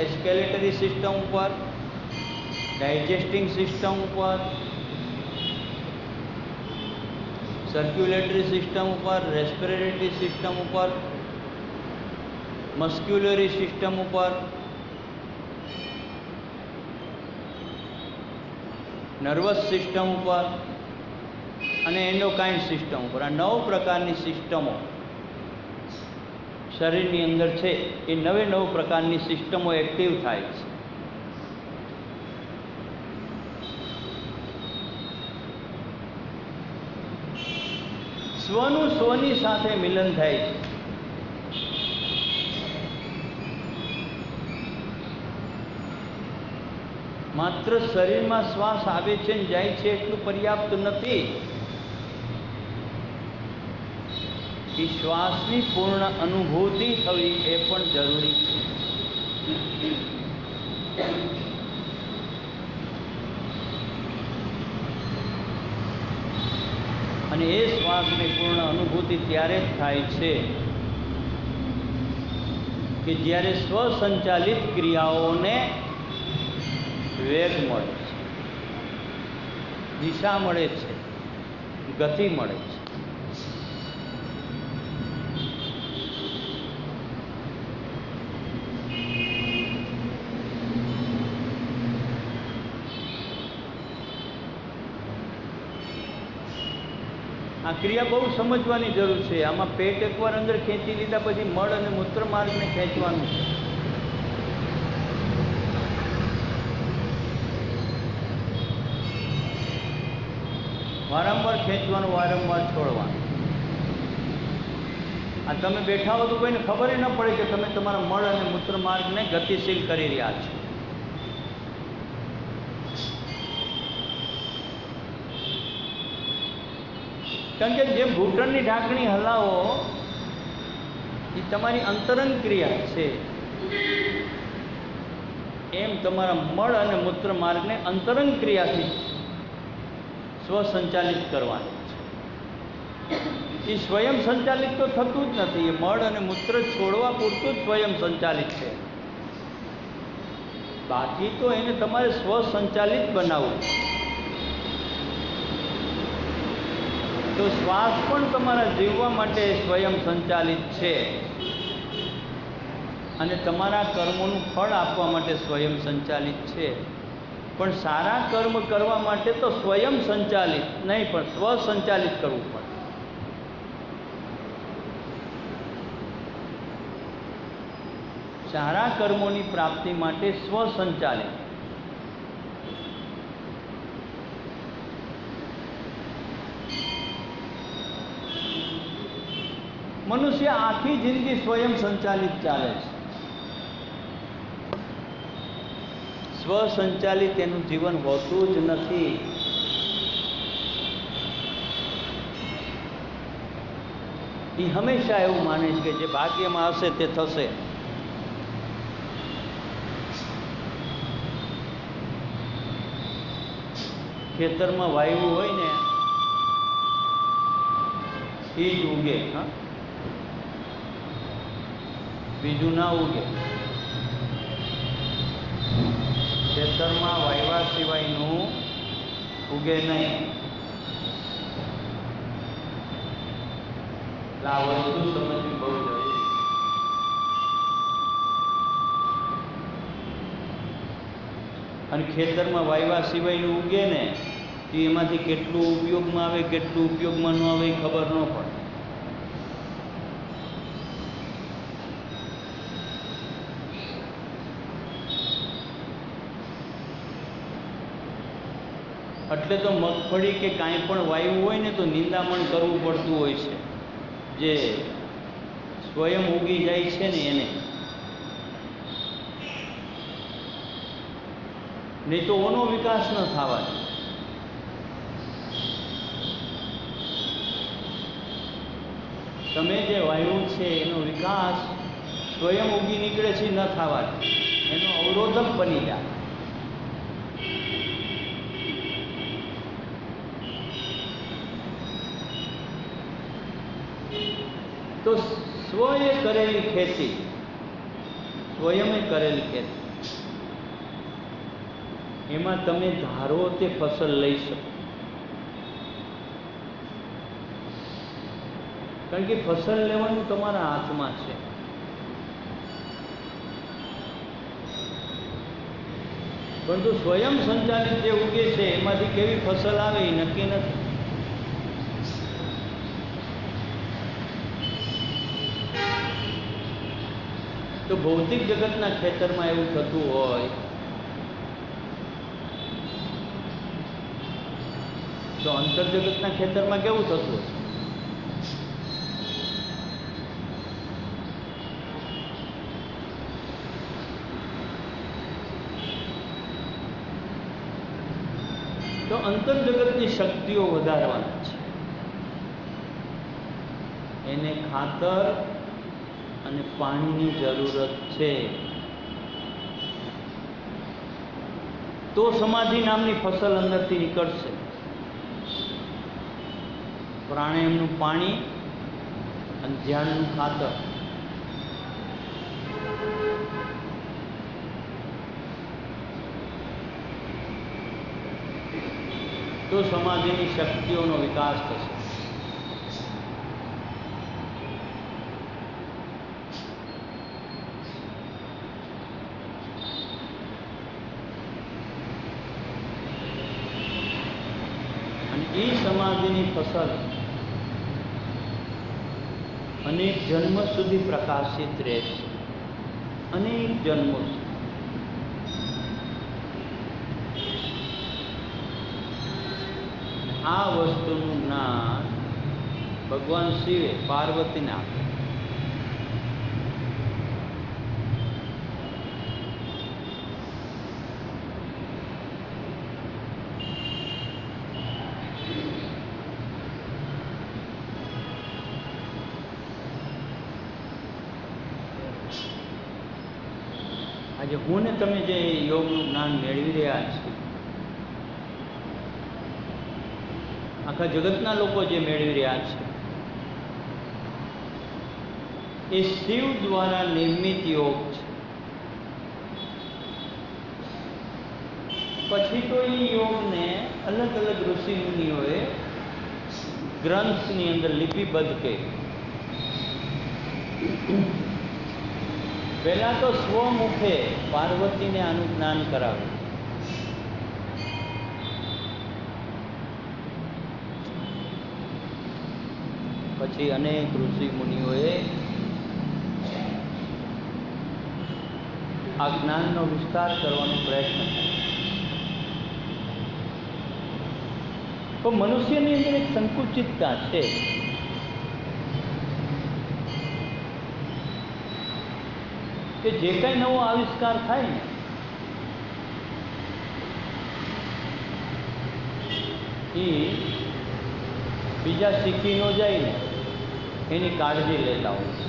એસ્કેલેટરી system ઉપર, ડાયજેસ્ટિંગ system ઉપર, circulatory system ઉપર, રેસ્પિરેટરી સિસ્ટમ ઉપર, મસ્ક્યુલરી સિસ્ટમ ઉપર, નર્વસ સિસ્ટમ ઉપર અને એન્ડોક્રાઇન સિસ્ટમ ઉપર. આ 9 પ્રકારની સિસ્ટમો શરીરની અંદર છે. એ 9 પ્રકારની સિસ્ટમો એક્ટિવ થાય છે. સ્વનું સ્વની સાથે મિલન થાય છે. માત્ર શરીરમાં શ્વાસ આવે છે ને જાય છે એટલું પર્યાપ્ત નથી. એ શ્વાસની પૂર્ણ અનુભૂતિ થવી એ પણ જરૂરી છે. અને એ શ્વાસની પૂર્ણ અનુભૂતિ ત્યારે જ થાય છે કે જ્યારે સ્વસંચાલિત ક્રિયાઓને વેગ મળે છે, દિશા મળે છે, ગતિ મળે છે. આ ક્રિયા બહુ સમજવાની જરૂર છે. આમાં પેટ એકવાર અંદર ખેંચી લીધા પછી મળ અને મૂત્ર માર્ગને ખેંચવાનું છે. વારંવાર ખેંચવાનું, વારંવાર છોડવાનું. આ તમે બેઠા હો તો કોઈને ખબર ન પડે કે તમે તમારા મળ અને મૂત્ર માર્ગને ગતિશીલ કરી રહ્યા છો. કારણ કે જે ઘૂંટણની ઢાંકણી હલાવો એ તમારી અંતરંગ ક્રિયા છે. એમ તમારા મળ અને મૂત્ર માર્ગને અંતરંગ ક્રિયાથી સ્વસંચાલિત કરવાની છે. એ સ્વયં સંચાલિત તો થતું જ નથી. એ મળ અને મૂત્ર છોડવા પૂરતું જ સ્વયં સંચાલિત છે. બાકી તો એને તમારે સ્વસંચાલિત બનાવવું. તો શ્વાસ પણ તમારા જીવવા માટે સ્વયં સંચાલિત છે અને તમારા કર્મોનું ફળ આપવા માટે સ્વયં સંચાલિત છે. પણ સારા કર્મ કરવા માટે તો સ્વયં સંચાલિત નહીં પણ સ્વસંચાલિત કરવું પડે. સારા કર્મોની પ્રાપ્તિ માટે સ્વસંચાલિત. મનુષ્ય આખી જિંદગી સ્વયં સંચાલિત ચાલે છે. સ્વસંચાલિત એનું જીવન હોતું જ નથી. એ હંમેશા એવું માને છે કે જે ભાગ્યમાં હશે તે થશે. ખેતરમાં વાયુ હોય ને એ જ ઉગે. હા, બીજું ના ઉગે. ખેતરમાં વાયવા સિવાયનું ઉગે નહીં. આ વસ્તુ સમજવી બહુ જરૂરી. અને ખેતરમાં વાયવા સિવાયનું ઉગે ને તો એમાંથી કેટલું ઉપયોગમાં આવે કેટલું ઉપયોગમાં ન આવે એ ખબર ન પડે. એટલે તો મગફળી કે કાંઈ પણ વાયુ હોય ને તો નિંદામણ કરવું પડતું હોય છે. જે સ્વયં ઉગી જાય છે ને એને, નહીં તો ઓનો વિકાસ ન થવાનો. તમે જે વાયુ છે એનો વિકાસ સ્વયં ઉગી નીકળે છે ન થવાનો, એનો અવરોધક બની જાય. તો સ્વએ કરેલી ખેતી, સ્વયં કરેલી ખેતી એમાં તમે ધારો તે ફસલ લઈ શકો, કારણ કે ફસલ લેવાનું તમારા હાથમાં છે. પરંતુ સ્વયં સંચાલિત જે ઉગે છે એમાંથી કેવી ફસલ આવે એ નક્કી નથી. તો ભૌતિક જગતના ખેતરમાં એવું થતું હોય તો અંતર જગતના ખેતરમાં કેવું થતું હોય? તો અંતર જગતની શક્તિઓ વધારવાની છે. એને ખાતર અને પાણીની જરૂરત છે. તો સમાધિ નામની ફસલ અંદરથી નીકળશે. પ્રાણાયામનું પાણી અને ધ્યાનનું ખાતર. તો સમાધિની શક્તિઓનો વિકાસ થશે. અને એ સમાધિની ફસલ અનેક જન્મ સુધી પ્રકાશિત રહેશે. અનેક જન્મો સુધી. આ વસ્તુનું જ્ઞાન ભગવાન શિવે પાર્વતીને આપ્યું. આજે હું ને તમે જે યોગનું જ્ઞાન મેળવી રહ્યા છીએ, આખા જગતના લોકો જે મેળવી રહ્યા છે, એ શિવ દ્વારા નિર્મિત યોગ છે. પછી તો એ યોગને અલગ અલગ ઋષિ મુનિઓએ ગ્રંથની અંદર લિપિબદ્ધ કર્યું. પહેલા તો સ્વમુખે પાર્વતીને આનું જ્ઞાન કરાવ્યું. પછી અનેક ઋષિ મુનિઓએ આ જ્ઞાનનો વિસ્તાર કરવાનો પ્રયત્ન કર્યો. પણ મનુષ્યની અંદર એક સંકુચિતતા છે. કે જે કાંઈ નવો આવિષ્કાર થાય ને એ બીજા શીખી ન જાય ને એની કાળજી લેતા હોય છે.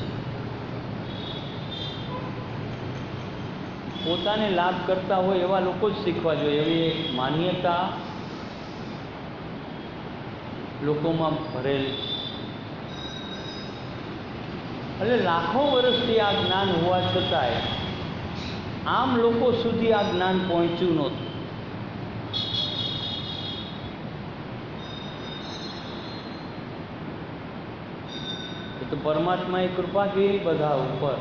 પોતાને લાભ કરતા હોય એવા લોકો જ શીખવા જોઈએ, એવી એક માન્યતા લોકોમાં ભરેલી છે. એટલે લાખો વર્ષથી આ જ્ઞાન હોવા છતાંય આમ લોકો સુધી આ જ્ઞાન પહોંચ્યું નહોતું. તો પરમાત્માએ કૃપા કરી બધા ઉપર.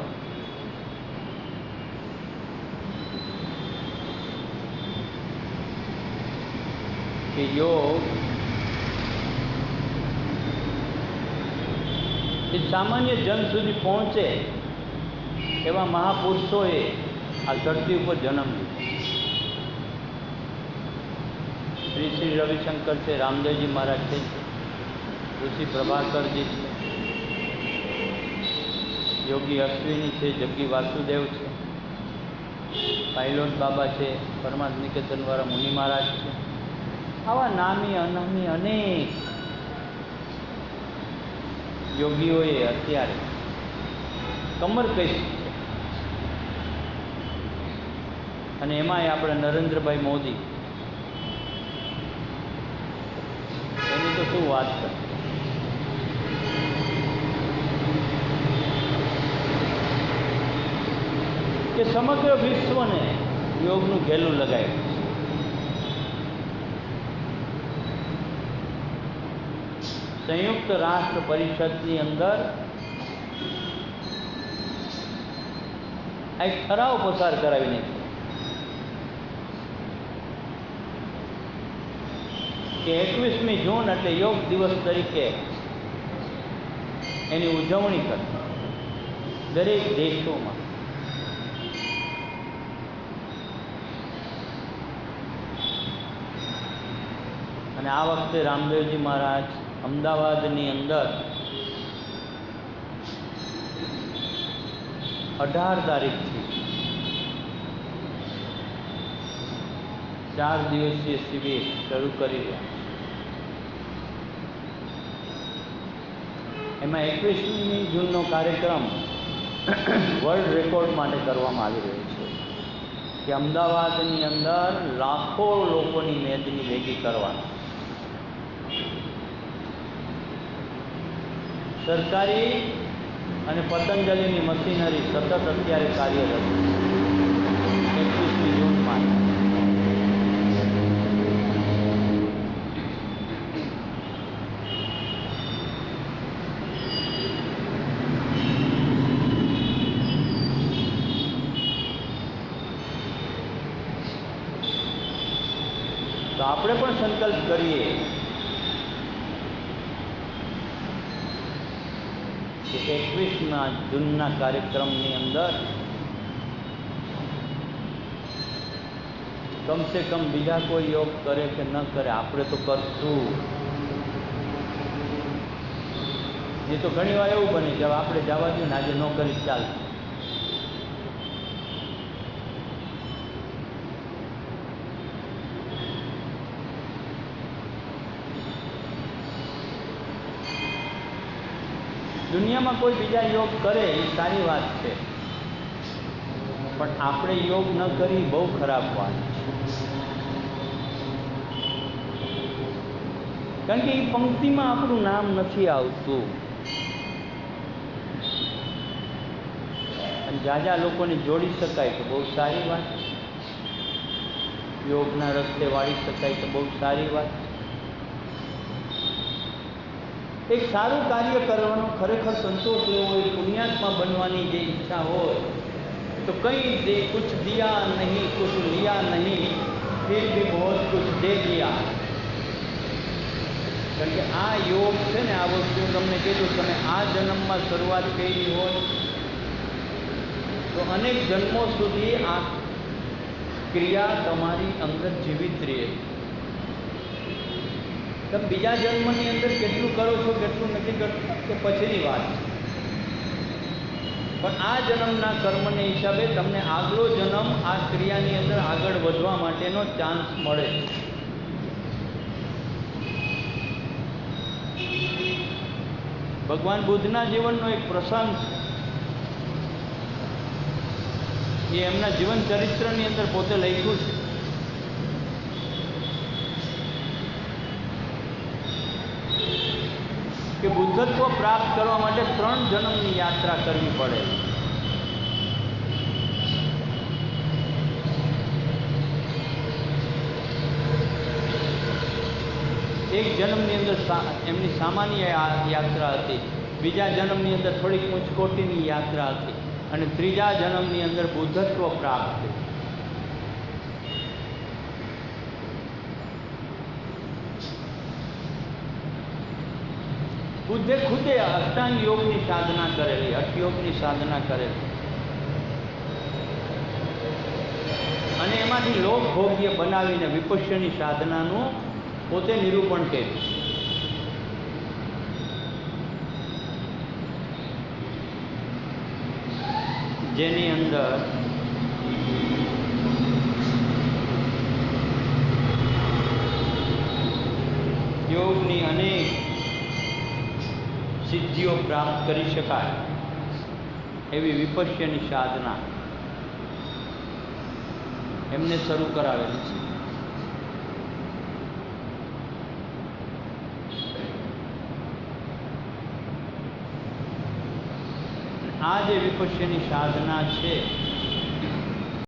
કે યોગ એ સામાન્ય જન સુધી પહોંચે એવા મહાપુરુષોએ આ ધરતી ઉપર જન્મ લીધો. શ્રી રવિશંકર છે, રામદેવજી મહારાજ છે, ઋષિ પ્રભાકરજી છે, યોગી અશ્વિની છે, જગ્ગી વાસુદેવ છે, પાયલોટ બાબા છે, પરમાર્થ નિકેતનવાળા મુનિ મહારાજ છે. આવા નામી અનામી અનેક યોગીઓએ અત્યારે કમર કસી છે. અને એમાંય આપણે નરેન્દ્રભાઈ મોદી, એની તો શું વાત કરે. કે સમગ્ર વિશ્વને યોગનું ઘેલું લગાવ્યું છે. સંયુક્ત રાષ્ટ્ર પરિષદની અંદર એક ઠરાવ પસાર કરાવી નાખ્યો કે 21મી જૂન એટલે યોગ દિવસ તરીકે એની ઉજવણી કરે દરેક દેશોમાં. અને આ વખતે રામદેવજી મહારાજ અમદાવાદની અંદર 18 તારીખથી 4 દિવસીય શિબિર શરૂ કરી રહ્યા. એમાં 21મી જૂનનો કાર્યક્રમ વર્લ્ડ રેકોર્ડ માટે કરવામાં આવી રહ્યો છે કે અમદાવાદની અંદર લાખો લોકોની મેદની ભેગી કરવાની. સરકારી અને પતંજલિની મશીનરી સતત અત્યારે કાર્યરત 21મી જૂનમાં. તો આપણે પણ સંકલ્પ કરીએ કે 21 જૂનના કાર્યક્રમની અંદર કમસે કમ બીજા કોઈ યોગ કરે કે ન કરે, આપણે તો કરશું. એ તો ઘણી વાર એવું બને કે આપણે જવા દઈએ ને આજે ન કરી ચાલશે. દુનિયામાં કોઈ બીજા યોગ કરે એ સારી વાત છે, પણ આપણે યોગ ન કરી બહુ ખરાબ વાત છે. કારણ કે એ પંક્તિમાં આપણું નામ નથી આવતું. અને જાજા લોકોને જોડી શકાય તો બહુ સારી વાત છે. યોગના રસ્તે વાળી શકાય તો બહુ સારી વાત છે. એક સારું કાર્ય કરવાનો ખરેખર સંતોષ લેવો હોય, પુણ્યાત્મા બનવાની જે ઈચ્છા હોય તો કંઈ દે કુછ દિયા નહીં કુછ લિયા નહીં ફિર ભી બહોત કુછ દે દિયા. કારણ કે આ યોગ છે ને, આ વસ્તુ તમને કીધું, તમે આ જન્મમાં શરૂઆત કરી હોય તો અનેક જન્મો સુધી આ ક્રિયા તમારી અંદર જીવિત રહે. તમે બીજા જન્મની અંદર કેટલું કરો છો કેટલું નથી કરતું તે પછીની વાત છે, પણ આ જન્મના કર્મને હિસાબે તમને આગલો જન્મ આ ક્રિયાની અંદર આગળ વધવા માટેનો ચાન્સ મળે. ભગવાન બુદ્ધના જીવનનો એક પ્રસંગ છે, એ એમના જીવન ચરિત્રની અંદર પોતે લખ્યું છે. કે બુદ્ધત્વ પ્રાપ્ત કરવા માટે 3 જન્મની યાત્રા કરવી પડે. એક જન્મની અંદર એમની સામાન્ય યાત્રા હતી, બીજા જન્મની અંદર થોડીક ઉંચકોટીની યાત્રા હતી, અને ત્રીજા જન્મની અંદર બુદ્ધત્વ પ્રાપ્ત થયું. બુદ્ધે ખુદે અષ્ટાંગ યોગની સાધના કરેલી, હઠયોગની સાધના કરેલી, અને એમાંથી લોક ભોગ્ય બનાવીને વિપશ્યની સાધનાનું પોતે નિરૂપણ કર્યું. જેની અંદર યોગની અનેક સિદ્ધિઓ પ્રાપ્ત કરી શકાય એવી વિપશ્યની સાધના એમને શરૂ કરાવેલી છે. આ જે વિપશ્યની સાધના છે